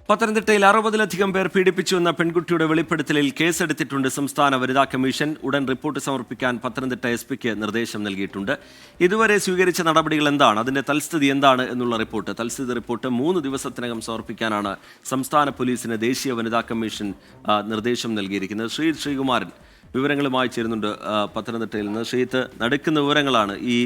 പത്തനംതിട്ടയിൽ 60-ലധികം പേർ പീഡിപ്പിച്ചുവെന്ന പെൺകുട്ടിയുടെ വെളിപ്പെടുത്തലിൽ കേസെടുത്തിട്ടുണ്ട് സംസ്ഥാന വനിതാ കമ്മീഷൻ. ഉടൻ റിപ്പോർട്ട് സമർപ്പിക്കാൻ പത്തനംതിട്ട എസ്.പിക്ക് നിർദ്ദേശം നൽകിയിട്ടുണ്ട്. ഇതുവരെ സ്വീകരിച്ച നടപടികൾ എന്താണ്, അതിന്റെ തൽസ്ഥിതി എന്താണ് എന്നുള്ള തൽസ്ഥിതി റിപ്പോർട്ട് 3 ദിവസത്തിനകം സമർപ്പിക്കാനാണ് സംസ്ഥാന പോലീസിന് ദേശീയ വനിതാ കമ്മീഷൻ നിർദ്ദേശം നൽകിയിരിക്കുന്നത്. ശ്രീകുമാരൻ വിവരങ്ങളുമായി ചേരുന്നുണ്ട് പത്തനംതിട്ടയിൽ നിന്ന്. ശ്രീത്ത്, നടക്കുന്ന വിവരങ്ങളാണ് ഈ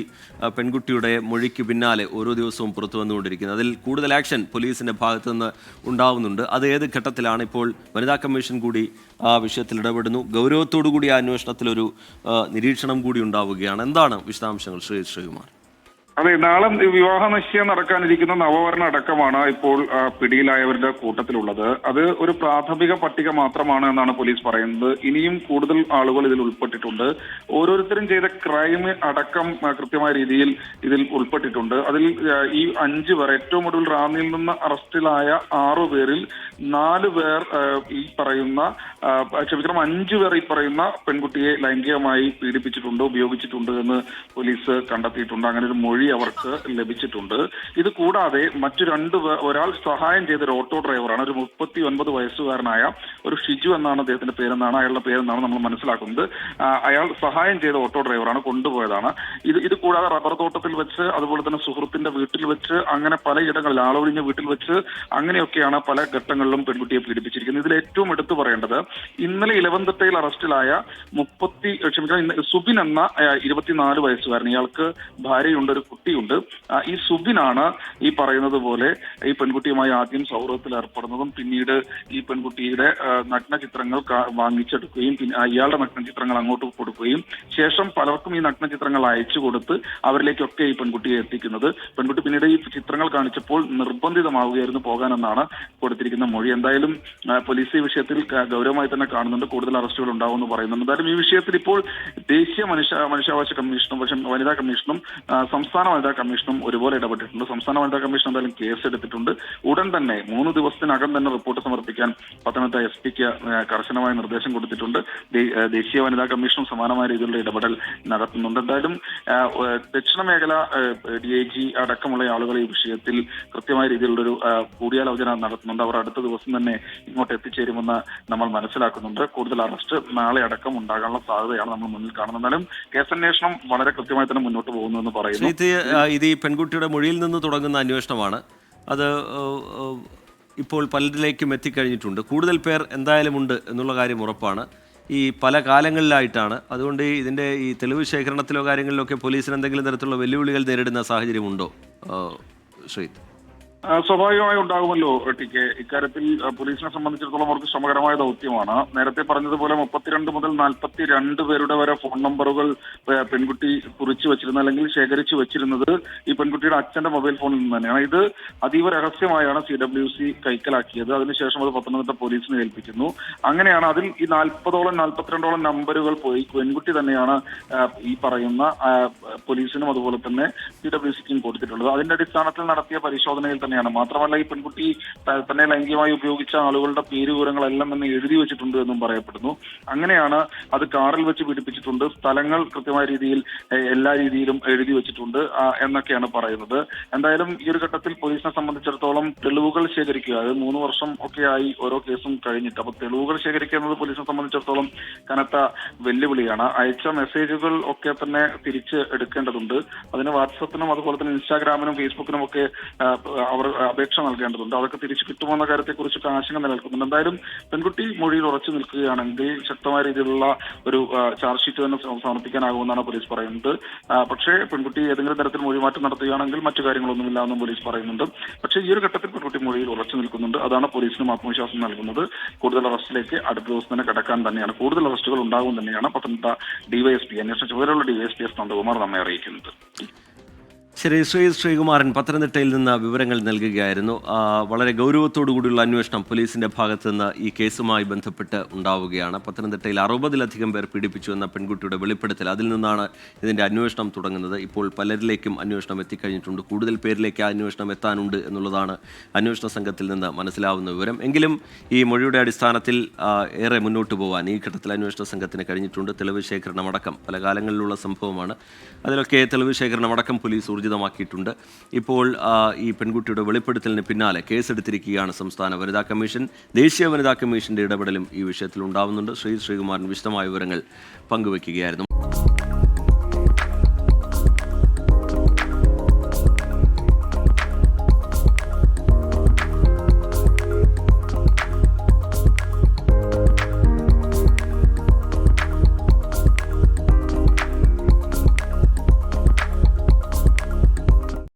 പെൺകുട്ടിയുടെ മൊഴിക്ക് പിന്നാലെ ഓരോ ദിവസവും പുറത്തു വന്നുകൊണ്ടിരിക്കുന്നത്. അതിൽ കൂടുതൽ ആക്ഷൻ പോലീസിന്റെ ഭാഗത്തു നിന്ന് ഉണ്ടാവുന്നുണ്ട്. അത് ഏത് ഘട്ടത്തിലാണ്? ഇപ്പോൾ വനിതാ കമ്മീഷൻ കൂടി ആ വിഷയത്തിൽ ഇടപെടുന്നു. ഗൗരവത്തോടു കൂടി ആ അന്വേഷണത്തിലൊരു നിരീക്ഷണം കൂടി ഉണ്ടാവുകയാണ്. എന്താണ് വിശദാംശങ്ങൾ ശ്രീകുമാർ? അതെ, നാളെ വിവാഹ നിശ്ചയം നടക്കാനിരിക്കുന്ന നവവരന അടക്കമാണ് ഇപ്പോൾ പിടിയിലായവരുടെ കൂട്ടത്തിലുള്ളത്. അത് ഒരു പ്രാഥമിക പട്ടിക മാത്രമാണ് എന്നാണ് പോലീസ് പറയുന്നത്. ഇനിയും കൂടുതൽ ആളുകൾ ഇതിൽ ഉൾപ്പെട്ടിട്ടുണ്ട്. ഓരോരുത്തരും ചെയ്ത ക്രൈം അടക്കം കൃത്യമായ രീതിയിൽ ഇതിൽ ഉൾപ്പെട്ടിട്ടുണ്ട്. അതിൽ ഈ 5 പേർ, ഏറ്റവും ഒടുവിൽ റാന്നിയിൽ നിന്ന് അറസ്റ്റിലായ 6 പേരിൽ 4 പേർ ഈ പറയുന്ന 5 പേർ ഈ പറയുന്ന പെൺകുട്ടിയെ ലൈംഗികമായി പീഡിപ്പിച്ചിട്ടുണ്ട്, ഉപയോഗിച്ചിട്ടുണ്ട് എന്ന് പോലീസ് കണ്ടെത്തിയിട്ടുണ്ട്. അങ്ങനെ ഒരു മൊഴി അവർക്ക് ലഭിച്ചിട്ടുണ്ട്. ഇത് കൂടാതെ മറ്റു 2 പേർ, ഒരാൾ സഹായം ചെയ്ത ഒരു ഓട്ടോ ഡ്രൈവറാണ്. ഒരു 39 വയസ്സുകാരനായ ഒരു ഷിജു എന്നാണ് അദ്ദേഹത്തിന്റെ പേരെന്നാണ്, അയാളുടെ പേരെന്നാണ് നമ്മൾ മനസ്സിലാക്കുന്നത്. അയാൾ സഹായം ചെയ്ത ഓട്ടോ ഡ്രൈവറാണ്, കൊണ്ടുപോയതാണ്. ഇത് കൂടാതെ റബ്ബർ തോട്ടത്തിൽ വെച്ച്, അതുപോലെ തന്നെ സുഹൃത്തിന്റെ വീട്ടിൽ വെച്ച്, അങ്ങനെ പലയിടങ്ങളിൽ ആളൊഴിഞ്ഞ വീട്ടിൽ വെച്ച്, അങ്ങനെയൊക്കെയാണ് പല ഘട്ടങ്ങളിലും പെൺകുട്ടിയെ പീഡിപ്പിച്ചിരിക്കുന്നത്. ഇതിൽ ഏറ്റവും എടുത്തു പറയേണ്ടത് ഇന്നലെ ഇലവന്തട്ടയിൽ അറസ്റ്റിലായ സുബിൻ എന്ന 24 വയസ്സുകാരൻ. ഇയാൾക്ക് ഭാര്യയുണ്ട്, ഒരു കുട്ടിയുണ്ട്. ഈ സുബിനാണ് ഈ പറയുന്നത് പോലെ ഈ പെൺകുട്ടിയുമായി ആദ്യം സൗഹൃദത്തിൽ ഏർപ്പെടുന്നതും പിന്നീട് ഈ പെൺകുട്ടിയുടെ നഗ്നചിത്രങ്ങൾ വാങ്ങിച്ചെടുക്കുകയും പിന്നെ ഇയാളുടെ നഗ്നചിത്രങ്ങൾ അങ്ങോട്ട് കൊടുക്കുകയും ശേഷം പലർക്കും ഈ നഗ്നചിത്രങ്ങൾ അയച്ചു കൊടുത്ത് അവരിലേക്കൊക്കെ ഈ പെൺകുട്ടിയെ എത്തിക്കുന്നത്. പെൺകുട്ടി പിന്നീട് ഈ ചിത്രങ്ങൾ കാണിച്ചപ്പോൾ നിർബന്ധിതമാവുകയായിരുന്നു പോകാനെന്നാണ് കൊടുത്തിരിക്കുന്ന മൊഴി. എന്തായാലും പോലീസ് ഈ വിഷയത്തിൽ ഗൗരവമായി തന്നെ കാണുന്നുണ്ട്. കൂടുതൽ അറസ്റ്റുകൾ ഉണ്ടാവുമെന്ന് പറയുന്നുണ്ട്. എന്തായാലും ഈ വിഷയത്തിൽ ഇപ്പോൾ ദേശീയ മനുഷ്യാവകാശ കമ്മീഷനും പക്ഷേ വനിതാ കമ്മീഷനും സംസ്ഥാന വനിതാ കമ്മീഷനും ഒരുപോലെ ഇടപെട്ടിട്ടുണ്ട്. സംസ്ഥാന വനിതാ കമ്മീഷൻ എന്തായാലും കേസെടുത്തിട്ടുണ്ട്. ഉടൻ തന്നെ 3 ദിവസത്തിനകം തന്നെ റിപ്പോർട്ട് സമർപ്പിക്കാൻ പത്തനംതിട്ട എസ്.പിക്ക് കർശനമായ നിർദ്ദേശം കൊടുത്തിട്ടുണ്ട്. ദേശീയ വനിതാ കമ്മീഷനും സമാനമായ രീതിയിലുള്ള ഇടപെടൽ നടത്തുന്നുണ്ട്. എന്തായാലും ദക്ഷിണ മേഖല DIG അടക്കമുള്ള ആളുകൾ ഈ വിഷയത്തിൽ കൃത്യമായ രീതിയിലുള്ളൊരു കൂടിയാലോചന നടത്തുന്നുണ്ട്. അവർ അടുത്ത ദിവസം തന്നെ ഇങ്ങോട്ട് എത്തിച്ചേരുമെന്ന് നമ്മൾ മനസ്സിലാക്കുന്നുണ്ട്. കൂടുതൽ അറസ്റ്റ് നാളെ അടക്കം ഉണ്ടാകാനുള്ള സാധ്യതയാണ് നമ്മൾ മുന്നിൽ കാണുന്നത്. എന്നാലും കേസന്വേഷണം വളരെ കൃത്യമായി തന്നെ മുന്നോട്ട് പോകുന്നു പറയുന്നു. ഇത് ഈ പെൺകുട്ടിയുടെ മൊഴിയിൽ നിന്ന് തുടങ്ങുന്ന അന്വേഷണമാണ്. അത് ഇപ്പോൾ പലരിലേക്കും എത്തിക്കഴിഞ്ഞിട്ടുണ്ട്. കൂടുതൽ പേർ എന്തായാലും ഉണ്ട് എന്നുള്ള കാര്യം ഉറപ്പാണ്. ഈ പല കാലങ്ങളിലായിട്ടാണ്. അതുകൊണ്ട് ഇതിൻ്റെ ഈ തെളിവ് ശേഖരണത്തിലോ കാര്യങ്ങളിലൊക്കെ പോലീസിന് എന്തെങ്കിലും തരത്തിലുള്ള വെല്ലുവിളികൾ നേരിടുന്ന സാഹചര്യമുണ്ടോ ശ്രീത്? സ്വാഭാവികമായി ഉണ്ടാകുമല്ലോ ടിക്കെ. ഇക്കാര്യത്തിൽ പോലീസിനെ സംബന്ധിച്ചിടത്തോളം അവർക്ക് ശ്രമകരമായ ദൗത്യമാണ്. നേരത്തെ പറഞ്ഞതുപോലെ 32 മുതൽ 42 പേരുടെ വരെ ഫോൺ നമ്പറുകൾ പെൺകുട്ടി കുറിച്ചു വെച്ചിരുന്നത് അല്ലെങ്കിൽ ശേഖരിച്ചു വെച്ചിരുന്നത് ഈ പെൺകുട്ടിയുടെ അച്ഛന്റെ മൊബൈൽ ഫോണിൽ നിന്ന് തന്നെയാണ്. ഇത് അതീവ രഹസ്യമായാണ് CWC കൈക്കലാക്കിയത്. അതിനുശേഷം അത് പത്തനംതിട്ട പോലീസിനെ ഏൽപ്പിക്കുന്നു. അങ്ങനെയാണ് അതിൽ ഈ 42ഓളം നമ്പറുകൾ പോയി പെൺകുട്ടി തന്നെയാണ് ഈ പറയുന്ന പോലീസിനും അതുപോലെ തന്നെ CWCക്കും കൊടുത്തിട്ടുള്ളത്. അതിന്റെ അടിസ്ഥാനത്തിൽ നടത്തിയ പരിശോധനയിൽ തന്നെയാണ്. മാത്രമല്ല ഈ പെൺകുട്ടി തന്നെ ലൈംഗികമായി ഉപയോഗിച്ച ആളുകളുടെ പേര് വിവരങ്ങളെല്ലാം തന്നെ എഴുതി വെച്ചിട്ടുണ്ട് എന്നും പറയപ്പെടുന്നു. അങ്ങനെയാണ് അത് കാറിൽ വെച്ച് പീഡിപ്പിച്ചിട്ടുണ്ട്. സ്ഥലങ്ങൾ കൃത്യമായ രീതിയിൽ എല്ലാ രീതിയിലും എഴുതി വെച്ചിട്ടുണ്ട് എന്നൊക്കെയാണ് പറയുന്നത്. എന്തായാലും ഈ ഒരു ഘട്ടത്തിൽ പോലീസിനെ സംബന്ധിച്ചിടത്തോളം തെളിവുകൾ ശേഖരിക്കുക, അത് 3 വർഷം ഒക്കെയായി ഓരോ കേസും കഴിഞ്ഞിട്ട്, അപ്പൊ തെളിവുകൾ ശേഖരിക്കുക എന്നത് പോലീസിനെ സംബന്ധിച്ചിടത്തോളം കനത്ത വെല്ലുവിളിയാണ്. അയച്ച മെസ്സേജുകൾ ഒക്കെ തന്നെ തിരിച്ച് എടുക്കേണ്ടതുണ്ട്. അതിന് വാട്സപ്പിനും അതുപോലെ തന്നെ ഇൻസ്റ്റാഗ്രാമിനും ഫേസ്ബുക്കിനും ഒക്കെ അവർ അപേക്ഷ നൽകേണ്ടതുണ്ട്. അതൊക്കെ തിരിച്ചു കിട്ടുമെന്ന കാര്യത്തെക്കുറിച്ചൊക്കെ ആശങ്ക നിലനിൽക്കുന്നുണ്ട്. എന്തായാലും പെൺകുട്ടി മൊഴിയിൽ ഉറച്ചു നിൽക്കുകയാണെങ്കിൽ ശക്തമായ രീതിയിലുള്ള ഒരു ചാർജ് ഷീറ്റ് തന്നെ സമർപ്പിക്കാനാകുമെന്നാണ് പോലീസ് പറയുന്നത്. പക്ഷേ പെൺകുട്ടി ഏതെങ്കിലും തരത്തിൽ മൊഴിമാറ്റം നടത്തുകയാണെങ്കിൽ മറ്റു കാര്യങ്ങളൊന്നുമില്ല എന്നും പോലീസ് പറയുന്നുണ്ട്. പക്ഷേ ഈ ഒരു ഘട്ടത്തിൽ പെൺകുട്ടി മൊഴിയിൽ ഉറച്ചു നിൽക്കുന്നുണ്ട്. അതാണ് പോലീസിനും ആത്മവിശ്വാസം നൽകുന്നത്. കൂടുതൽ അറസ്റ്റിലേക്ക് അടുത്ത ദിവസം തന്നെ കടക്കാൻ തന്നെയാണ്, കൂടുതൽ അറസ്റ്റുകൾ ഉണ്ടാകും തന്നെയാണ് പത്തനംതിട്ട DYSP അന്വേഷണ ചുമതലയുള്ള DYSP നന്ദകുമാർ നമ്മെ അറിയിക്കുന്നത്. ശരി, ശ്രീകുമാരൻ പത്തനംതിട്ടയിൽ നിന്ന് വിവരങ്ങൾ നൽകുകയായിരുന്നു. വളരെ ഗൗരവത്തോടു കൂടിയുള്ള അന്വേഷണം പോലീസിന്റെ ഭാഗത്ത് നിന്ന് ഈ കേസുമായി ബന്ധപ്പെട്ട് ഉണ്ടാവുകയാണ്. പത്തനംതിട്ടയിൽ 60-ലധികം പേർ പീഡിപ്പിച്ചു എന്ന പെൺകുട്ടിയുടെ വെളിപ്പെടുത്തൽ, അതിൽ നിന്നാണ് ഇതിൻ്റെ അന്വേഷണം തുടങ്ങുന്നത്. ഇപ്പോൾ പലരിലേക്കും അന്വേഷണം എത്തിക്കഴിഞ്ഞിട്ടുണ്ട്. കൂടുതൽ പേരിലേക്ക് ആ അന്വേഷണം എത്താനുണ്ട് എന്നുള്ളതാണ് അന്വേഷണ സംഘത്തിൽ നിന്ന് മനസ്സിലാവുന്ന വിവരം. എങ്കിലും ഈ മൊഴിയുടെ അടിസ്ഥാനത്തിൽ ഏറെ മുന്നോട്ട് പോകാൻ ഈ ഘട്ടത്തിൽ അന്വേഷണ സംഘത്തിന് കഴിഞ്ഞിട്ടുണ്ട്. തെളിവ് ശേഖരണം അടക്കം പല കാലങ്ങളിലുള്ള സംഭവമാണ്. അതിലൊക്കെ തെളിവ് ശേഖരണം അടക്കം പോലീസ് ഊർജിതമാക്കിയിട്ടുണ്ട്. ഇപ്പോൾ ഈ പെൺകുട്ടിയുടെ വെളിപ്പെടുത്തലിന് പിന്നാലെ കേസെടുത്തിരിക്കുകയാണ് സംസ്ഥാന വനിതാ കമ്മീഷൻ. ദേശീയ വനിതാ കമ്മീഷന്റെ ഇടപെടലും ഈ വിഷയത്തിൽ ഉണ്ടാവുന്നുണ്ട്. ശ്രീകുമാരൻ വിശദമായ വിവരങ്ങൾ പങ്കുവയ്ക്കുകയായിരുന്നു.